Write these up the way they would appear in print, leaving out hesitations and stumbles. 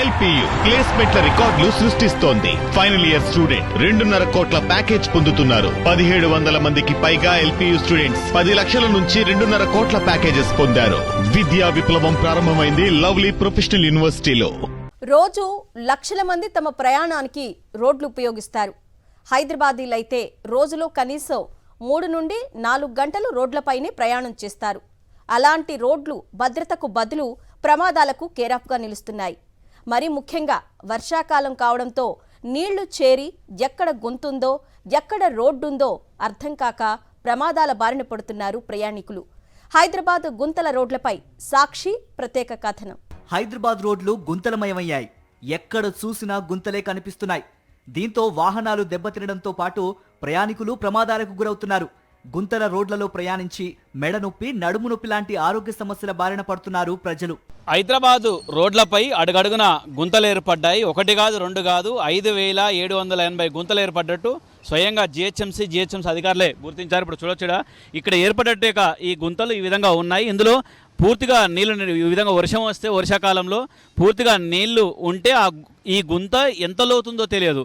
LPU ప్లేస్మెంట్ల రికార్డులు సృష్టిస్తోంది. Final year student 2.5 కోట్ల ప్యాకేజ్ పొందుతున్నారు. 1700 మందికి పైగా ఎల్పియు స్టూడెంట్స్ 10 లక్షల నుంచి 2.5 కోట్ల ప్యాకేజెస్ పొందారు. విద్యా విప్లవం ప్రారంభమైంది లవ్లీ ప్రొఫెషనల్ యూనివర్సిటీలో. రోజు లక్షల మంది తమ ప్రయాణానికి రోడ్లు ఉపయోగిస్తారు. హైదరాబాదీలైతే రోజులో కనీసం 3 నుండి 4 గంటలు రోడ్లపైనే ప్రయాణం చేస్తారు. అలాంటి రోడ్లు భద్రతకు బదులు ప్రమాదాలకు కేరాఫ్గా నిలుస్తున్నాయి. మరి ముఖ్యంగా వర్షాకాలం కావడంతో నీళ్లు చేరి ఎక్కడ గుంతుందో ఎక్కడ రోడ్డుందో అర్థం కాక ప్రమాదాల బారిన పడుతున్నారు ప్రయాణికులు. హైదరాబాద్ గుంతల రోడ్లపై సాక్షి ప్రత్యేక కథనం. హైదరాబాద్ రోడ్లు గుంతలమయమయ్యాయి. ఎక్కడ చూసినా గుంతలే కనిపిస్తున్నాయి. దీంతో వాహనాలు దెబ్బతినడంతో పాటు ప్రయాణికులు ప్రమాదాలకు గురవుతున్నారు. గుంతల రోడ్లలో ప్రయాణించి మెడ నొప్పి, నడుము నొప్పి లాంటి ఆరోగ్య సమస్యల బారిన పడుతున్నారు ప్రజలు. హైదరాబాదు రోడ్లపై అడుగడుగున గుంతలు ఏర్పడ్డాయి. 1 కాదు 2 కాదు 5780 గుంతలు ఏర్పడ్డట్టు స్వయంగా జిహెచ్ఎంసీ అధికారులే గుర్తించారు. ఇప్పుడు చూడొచ్చుడా ఇక్కడ ఏర్పడ్డట్టుగా ఈ గుంతలు ఈ విధంగా ఉన్నాయి. ఇందులో పూర్తిగా నీళ్లు ఈ విధంగా వర్షం వస్తే వర్షాకాలంలో పూర్తిగా నీళ్లు ఉంటే ఈ గుంత ఎంత లోతుందో తెలియదు.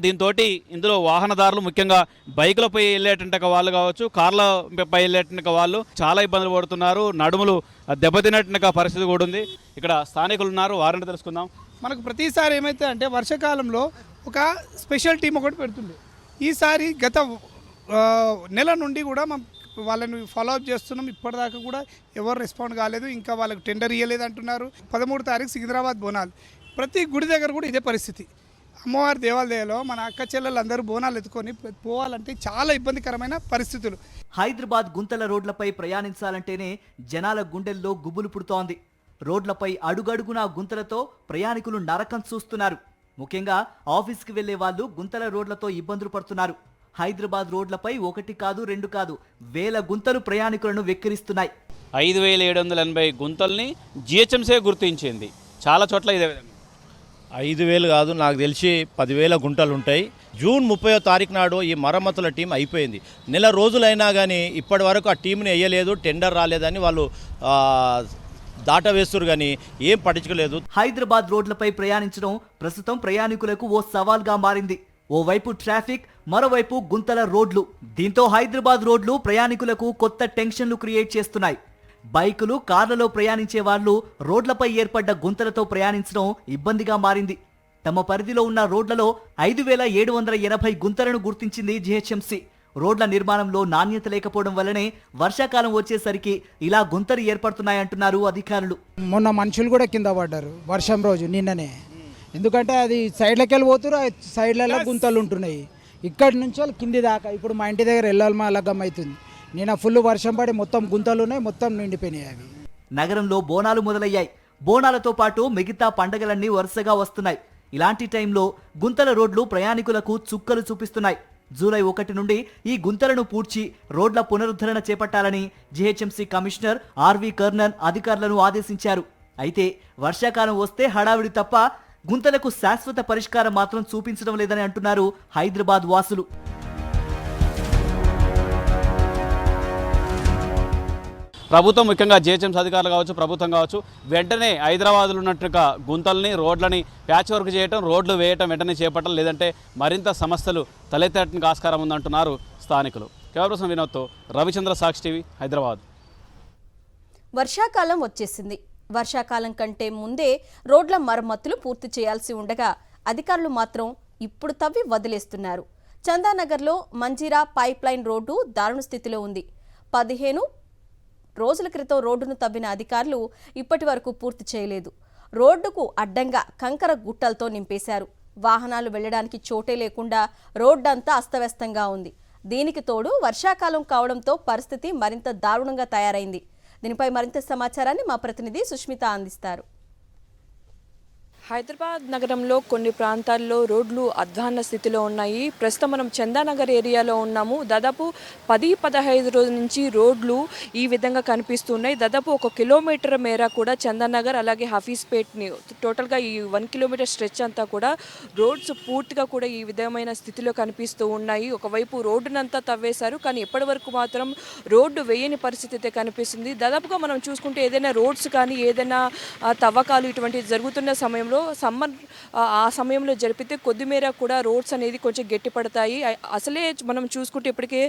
దీంతో ఇందులో వాహనదారులు ముఖ్యంగా బైకులపై వెళ్ళేటువంటి వాళ్ళు కావచ్చు, కార్లపై వెళ్ళేటువంటి వాళ్ళు చాలా ఇబ్బందులు పడుతున్నారు. నడుములు దెబ్బతిన్నట్టుగా పరిస్థితి కూడా ఉంది. ఇక్కడ స్థానికులు ఉన్నారు, వారిని తెలుసుకుందాం. మనకు ప్రతిసారి ఏమైతే అంటే వర్షాకాలంలో ఒక స్పెషల్ టీం ఒకటి పెడుతుంది. ఈసారి గత నెల నుండి కూడా వాళ్ళని ఫాలోఅప్ చేస్తున్నాం. ఇప్పటిదాకా కూడా ఎవరు రెస్పాండ్ కాలేదు. ఇంకా వాళ్ళకి టెండర్ ఇవ్వలేదు అంటున్నారు. 13వ తారీఖు సికింద్రాబాద్ బోనాలు. ప్రతి గుడి దగ్గర కూడా ఇదే పరిస్థితి. అమ్మవారి దేవాలయాల్లో మన అక్క చెల్లెలు అందరూ బోనాలు ఎత్తుకొని పోవాలంటే చాలా ఇబ్బందికరమైన పరిస్థితులు. హైదరాబాద్ గుంతల రోడ్లపై ప్రయాణించాలంటేనే జనాల గుండెల్లో గుబులు పుడుతోంది. రోడ్లపై అడుగడుగునా గుంతలతో ప్రయాణికులు నరకం చూస్తున్నారు. ముఖ్యంగా ఆఫీస్కి వెళ్లే వాళ్ళు గుంతల రోడ్లతో ఇబ్బందులు పడుతున్నారు. హైదరాబాద్ రోడ్లపై 1 కాదు 2 కాదు వేల గుంతలు ప్రయాణికులను వెక్కిరిస్తున్నాయి. 5780 గుంతల్ని జిహెచ్ఎంసీ గుర్తించింది. చాలా చోట్ల ఇదే విధంగా 5000 కాదు, నాకు తెలిసి 10,000 గుంటలు ఉంటాయి. జూన్ 30వ తారీఖు నాడు ఈ మరమ్మతుల టీం అయిపోయింది. నెల రోజులైనా కానీ ఇప్పటి వరకు ఆ టీంని వేయలేదు, టెండర్ రాలేదని వాళ్ళు దాట వేస్తున్నారు కానీ ఏం పట్టించుకోలేదు. హైదరాబాద్ రోడ్లపై ప్రయాణించడం ప్రస్తుతం ప్రయాణికులకు ఓ సవాల్గా మారింది. ఓవైపు ట్రాఫిక్, మరోవైపు గుంతల రోడ్లు. దీంతో హైదరాబాద్ రోడ్లు ప్రయాణికులకు కొత్త టెన్షన్లు క్రియేట్ చేస్తున్నాయి. బైకులు, కార్లలో ప్రయాణించే వాళ్ళు రోడ్లపై ఏర్పడ్డ గుంతలతో ప్రయాణించడం ఇబ్బందిగా మారింది. తమ పరిధిలో ఉన్న రోడ్లలో 5780 గుంతలను గుర్తించింది జిహెచ్ఎంసీ. రోడ్ల నిర్మాణంలో నాణ్యత లేకపోవడం వల్లనే వర్షాకాలం వచ్చేసరికి ఇలా గుంతలు ఏర్పడుతున్నాయంటున్నారు అధికారులు. మొన్న మనుషులు కూడా కింద పడ్డారు వర్షం రోజు నిన్ననే. ఎందుకంటే అది సైడ్లకి వెళ్ళి పోతురు, సైడ్లలో గుంతలు ఉంటున్నాయి. ఇక్కడి నుంచి వాళ్ళు కింది దాకా ఇప్పుడు మా ఇంటి దగ్గర వెళ్ళాలి లగ్గం అవుతుంది. నిన్న ఫుల్ వర్షం పడి మొత్తం గుంతలు ఉన్నాయి, మొత్తం నిండిపోయినాయి. అవి నగరంలో బోనాలు మొదలయ్యాయి. బోనాలతో పాటు మిగతా పండగలన్నీ వరుసగా వస్తున్నాయి. ఇలాంటి టైంలో గుంతల రోడ్లు ప్రయాణికులకు చుక్కలు చూపిస్తున్నాయి. జూలై 1 నుండి ఈ గుంతలను పూడ్చి రోడ్ల పునరుద్ధరణ చేపట్టాలని జిహెచ్ఎంసీ కమిషనర్ ఆర్వి కర్ణన్ అధికారులను ఆదేశించారు. అయితే వర్షాకాలం వస్తే హడావిడి తప్ప గుంతలకు శాశ్వత పరిష్కారం మాత్రం చూపించడం లేదని అంటున్నారు హైదరాబాద్ వాసులు. ప్రభుత్వం ముఖ్యంగా జిహెచ్ఎంసీ అధికారులు కావచ్చు, ప్రభుత్వం కావచ్చు వెంటనే హైదరాబాద్లో ఉన్నట్టుగా గుంతల్ని, రోడ్లని ప్యాచ్ వర్క్ చేయటం, రోడ్లు వేయటం వెంటనే చేపట్టడం, లేదంటే మరింత సమస్యలు తలెత్తడానికి ఆస్కారం ఉందంటున్నారు స్థానికులు. కెమెరా వినోద్తో రవిచంద్ర, సాక్షి టీవీ, హైదరాబాద్. వర్షాకాలం వచ్చేసింది. వర్షాకాలం కంటే ముందే రోడ్ల మరమ్మతులు పూర్తి చేయాల్సి ఉండగా అధికారులు మాత్రం ఇప్పుడు తవ్వి వదిలేస్తున్నారు. చందానగర్లో మంజీరా పైప్ లైన్ రోడ్డు దారుణ స్థితిలో ఉంది. 15 రోజుల క్రితం రోడ్డును తవ్విన అధికారులు ఇప్పటి వరకు పూర్తి చేయలేదు. రోడ్డుకు అడ్డంగా కంకర గుట్టలతో నింపేశారు. వాహనాలు వెళ్లడానికి చోటే లేకుండా రోడ్డంతా అస్తవ్యస్తంగా ఉంది. దీనికి తోడు వర్షాకాలం కావడంతో పరిస్థితి మరింత దారుణంగా తయారైంది. దీనిపై మరింత సమాచారాన్ని మా ప్రతినిధి సుష్మిత అందిస్తారు. హైదరాబాద్ నగరంలో కొన్ని ప్రాంతాల్లో రోడ్లు అధ్వాన్న స్థితిలో ఉన్నాయి. ప్రస్తుతం మనం చందానగర్ ఏరియాలో ఉన్నాము. దాదాపు 10-15 రోజుల నుంచి రోడ్లు ఈ విధంగా కనిపిస్తున్నాయి. దాదాపు 1 కిలోమీటర్ మేర కూడా చందానగర్ అలాగే హఫీజ్పేట్ని టోటల్గా ఈ 1 కిలోమీటర్ స్ట్రెచ్ అంతా కూడా రోడ్స్ పూర్తిగా కూడా ఈ విధమైన స్థితిలో కనిపిస్తూ ఉన్నాయి. ఒకవైపు రోడ్డునంతా తవ్వేశారు, కానీ ఇప్పటి వరకు మాత్రం రోడ్డు వేయని పరిస్థితి అయితే కనిపిస్తుంది. దాదాపుగా మనం చూసుకుంటే ఏదైనా రోడ్స్ కానీ ఏదైనా తవ్వకాలు ఇటువంటివి జరుగుతున్న సమయంలో కాలంలో సమ్మర్ ఆ సమయంలో జరిపితే కొద్దిమేర కూడా రోడ్స్ అనేది కొంచెం గట్టిపడతాయి. అసలే మనం చూసుకుంటే ఇప్పటికే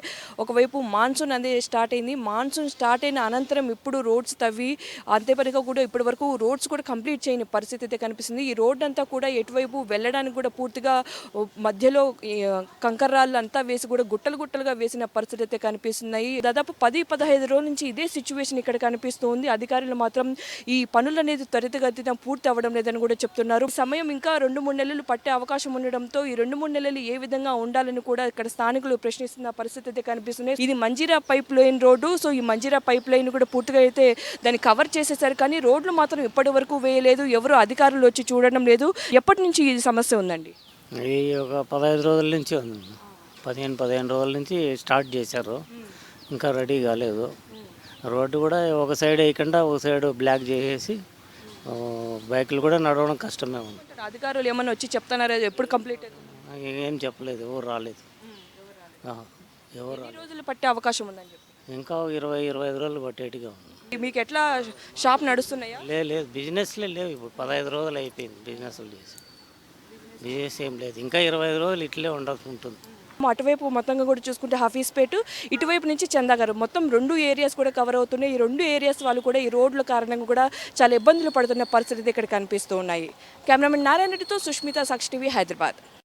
ఒకవైపు మాన్సూన్ అనేది స్టార్ట్ అయింది. మాన్సూన్ స్టార్ట్ అయిన అనంతరం ఇప్పుడు రోడ్స్ తవ్వి అంతేపనిగా కూడా ఇప్పటి వరకు రోడ్స్ కూడా కంప్లీట్ చేయని పరిస్థితి అయితే కనిపిస్తుంది. ఈ రోడ్ అంతా కూడా ఎటువైపు వెళ్ళడానికి కూడా పూర్తిగా మధ్యలో కంకర్రాళ్ళు అంతా వేసి కూడా గుట్టలు గుట్టలుగా వేసిన పరిస్థితి అయితే కనిపిస్తున్నాయి. దాదాపు 10-15 రోజుల నుంచి ఇదే సిచ్యువేషన్ ఇక్కడ కనిపిస్తుంది. అధికారులు మాత్రం ఈ పనులు అనేది త్వరితగతిన పూర్తి అవ్వడం లేదని కూడా చెప్తున్నారు. సమయం ఇంకా 2-3 నెలలు పట్టే అవకాశం ఉండడంతో ఈ 2-3 నెలలు ఏ విధంగా ఉండాలని కూడా ఇక్కడ స్థానికులు ప్రశ్నిస్తున్న పరిస్థితి అయితే కనిపిస్తుంది. ఇది Manjira pipeline road. So ఈ మంజీరా పైప్ లైన్ కూడా పూర్తిగా అయితే దాన్ని కవర్ చేసేసారు. కానీ రోడ్లు మాత్రం ఇప్పటి వరకు వేయలేదు. ఎవరు అధికారులు వచ్చి చూడడం లేదు. ఎప్పటి నుంచి ఈ సమస్య ఉందండి? ఈ ఒక 15 రోజుల నుంచి ఉంది. 15 రోజుల నుంచి స్టార్ట్ చేశారు, ఇంకా రెడీ కాలేదు. రోడ్డు కూడా ఒక సైడ్ వేయకుండా ఒక సైడ్ బ్లాక్ చేసేసి బైకులు కూడా నడవడం కష్టమే ఉంది. అధికారులు ఏమన్నా వచ్చి చెప్తున్నారా ఎప్పుడు కంప్లీట్ అవుతుంది? ఏం చెప్పలేదు, ఎవరు రాలేదు. ఎవరు ఎన్ని రోజులు పట్టే అవకాశం ఉందని చెప్పి ఇంకా 20-25 రోజులు పట్టేట్టుగా ఉంది. మీకు ఎట్లా షాప్ నడుస్తున్నాయా? లేదు, బిజినెస్లే లేవు. ఇప్పుడు 15 రోజులు అయిపోయింది బిజినెస్లు చేసి. బిజినెస్ ఏం లేదు, ఇంకా 25 రోజులు ఇట్లే ఉండాల్సి ఉంటుంది. అటువైపు మొత్తంగా కూడా చూసుకుంటే హఫీజ్పేట, ఇటువైపు నుంచి చందాగారు, మొత్తం 2 ఏరియాస్ కూడా కవర్ అవుతున్నాయి. ఈ 2 ఏరియాస్ వాళ్ళు కూడా ఈ రోడ్ల కారణంగా కూడా చాలా ఇబ్బందులు పడుతున్న పరిస్థితి ఇక్కడ కనిపిస్తూ ఉన్నాయి. కెమెరామెన్ నారాయణ రెడ్డితో సుష్మిత, సాక్షి టీవీ, హైదరాబాద్.